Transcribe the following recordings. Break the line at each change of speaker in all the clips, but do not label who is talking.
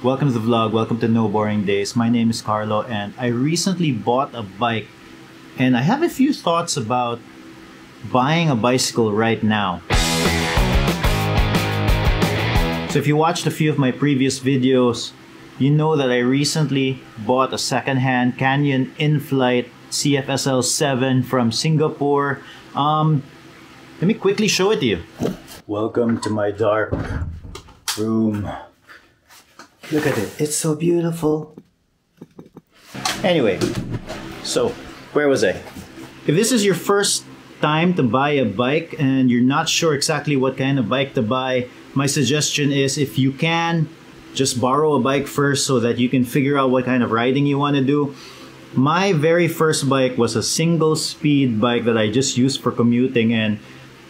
Welcome to the vlog, welcome to No Boring Days. My name is Carlo and I recently bought a bike and I have a few thoughts about buying a bicycle right now. So if you watched a few of my previous videos, you know that I recently bought a second-hand Canyon Inflite CFSL 7 from Singapore. Let me quickly show it to you. Welcome to my dark room. Look at it, it's so beautiful. Anyway, so where was I? If this is your first time to buy a bike and you're not sure exactly what kind of bike to buy, my suggestion is if you can, just borrow a bike first so that you can figure out what kind of riding you want to do. My very first bike was a single speed bike that I just used for commuting, and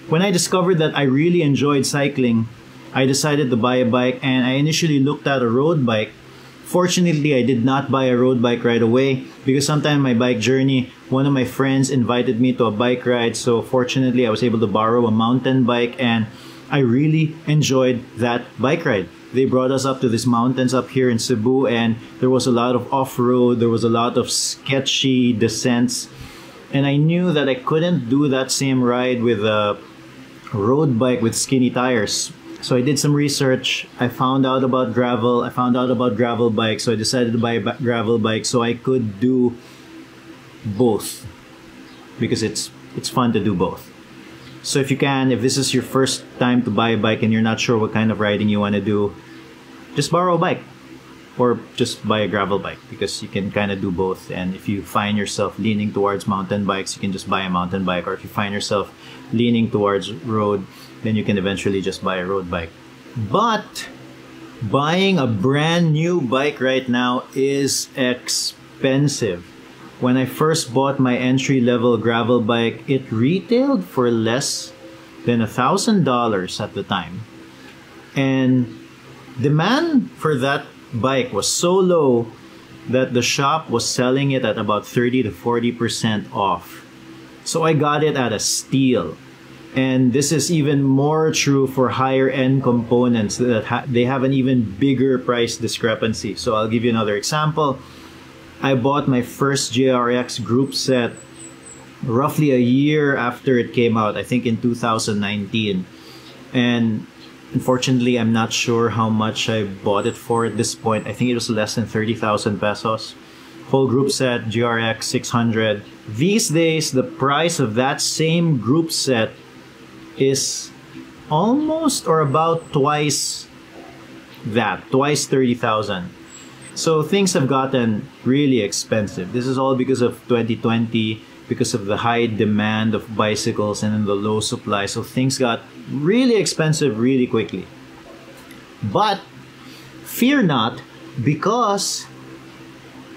when I discovered that I really enjoyed cycling, I decided to buy a bike, and I initially looked at a road bike. Fortunately, I did not buy a road bike right away because sometime in my bike journey, one of my friends invited me to a bike ride. So fortunately, I was able to borrow a mountain bike and I really enjoyed that bike ride. They brought us up to these mountains up here in Cebu and there was a lot of off-road, there was a lot of sketchy descents. And I knew that I couldn't do that same ride with a road bike with skinny tires. So I did some research, I found out about gravel, I found out about gravel bikes, so I decided to buy a gravel bike so I could do both. Because it's fun to do both. So if you can, if this is your first time to buy a bike and you're not sure what kind of riding you want to do, just borrow a bike. Or just buy a gravel bike because you can kind of do both. And if you find yourself leaning towards mountain bikes, you can just buy a mountain bike. Or if you find yourself leaning towards road, then you can eventually just buy a road bike. But buying a brand new bike right now is expensive. When I first bought my entry-level gravel bike, it retailed for less than $1,000 at the time. And demand for that bike was so low that the shop was selling it at about 30 to 40% off. So I got it at a steal. And this is even more true for higher end components that they have an even bigger price discrepancy. So I'll give you another example. I bought my first JRX group set roughly a year after it came out, I think in 2019. And unfortunately, I'm not sure how much I bought it for at this point. I think it was less than 30,000 pesos. Whole group set, GRX 600. These days, the price of that same group set is almost or about twice that, twice 30,000. So things have gotten really expensive. This is all because of 2020, because of the high demand of bicycles and in the low supply. So things got really expensive really quickly. But fear not, because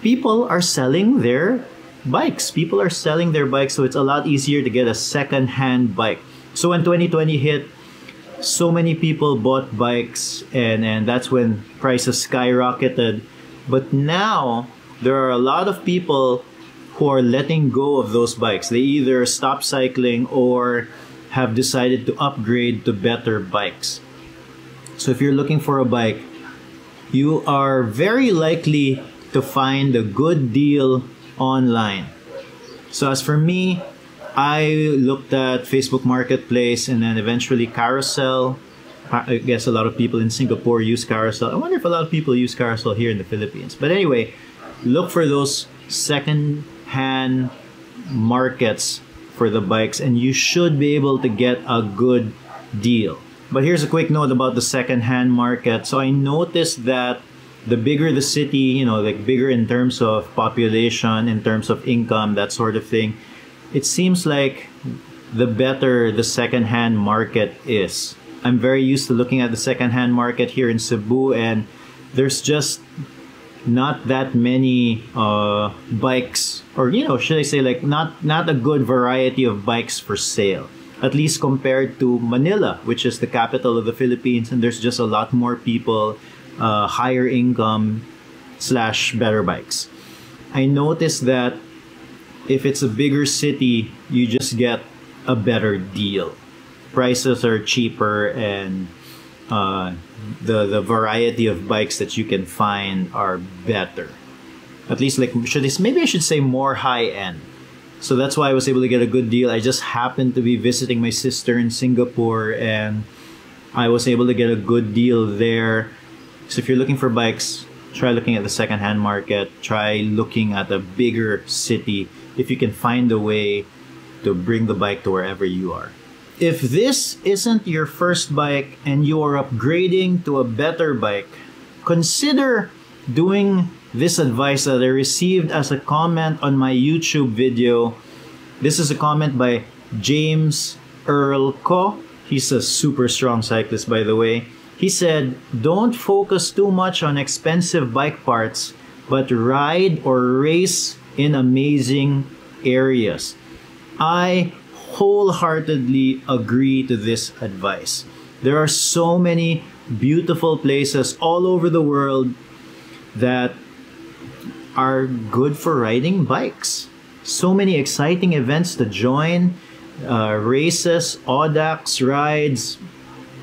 people are selling their bikes. People are selling their bikes, so it's a lot easier to get a second-hand bike. So when 2020 hit, so many people bought bikes and that's when prices skyrocketed. But now, there are a lot of people who are letting go of those bikes. They either stop cycling or have decided to upgrade to better bikes. So if you're looking for a bike, you are very likely to find a good deal online. So as for me, I looked at Facebook Marketplace and then eventually Carousel. I guess a lot of people in Singapore use Carousel. I wonder if a lot of people use Carousel here in the Philippines. But anyway, look for those second-hand markets for the bikes and you should be able to get a good deal. But here's a quick note about the second-hand market. So I noticed that the bigger the city, you know, like bigger in terms of population, in terms of income, that sort of thing, it seems like the better the second-hand market is. I'm very used to looking at the second-hand market here in Cebu, and there's just not that many bikes, or you know, should I say, like not a good variety of bikes for sale. At least compared to Manila, which is the capital of the Philippines, and there's just a lot more people, higher income / better bikes. I noticed that if it's a bigger city, you just get a better deal. Prices are cheaper and the variety of bikes that you can find are better. At least, like, maybe I should say more high-end. So that's why I was able to get a good deal. I just happened to be visiting my sister in Singapore, and I was able to get a good deal there. So if you're looking for bikes, try looking at the secondhand market. Try looking at a bigger city if you can find a way to bring the bike to wherever you are. If this isn't your first bike and you are upgrading to a better bike, consider doing this advice that I received as a comment on my YouTube video. This is a comment by James Earl Co. He's a super strong cyclist, by the way. He said, don't focus too much on expensive bike parts, but ride or race in amazing areas. I wholeheartedly agree to this advice. There are so many beautiful places all over the world that are good for riding bikes. So many exciting events to join, races, audax, rides,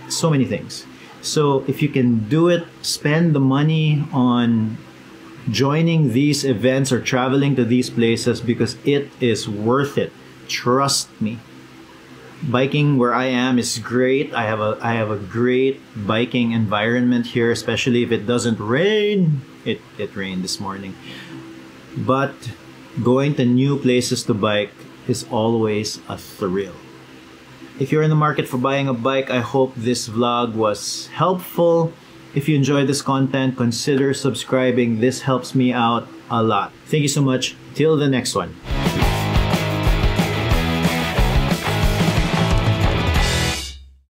so many things. So if you can do it, spend the money on joining these events or traveling to these places, because it is worth it. Trust me. Biking where I am is great. I have a great biking environment here, especially if it doesn't rain. It rained this morning. But going to new places to bike is always a thrill. If you're in the market for buying a bike, I hope this vlog was helpful. If you enjoyed this content, consider subscribing. This helps me out a lot. Thank you so much. Till the next one.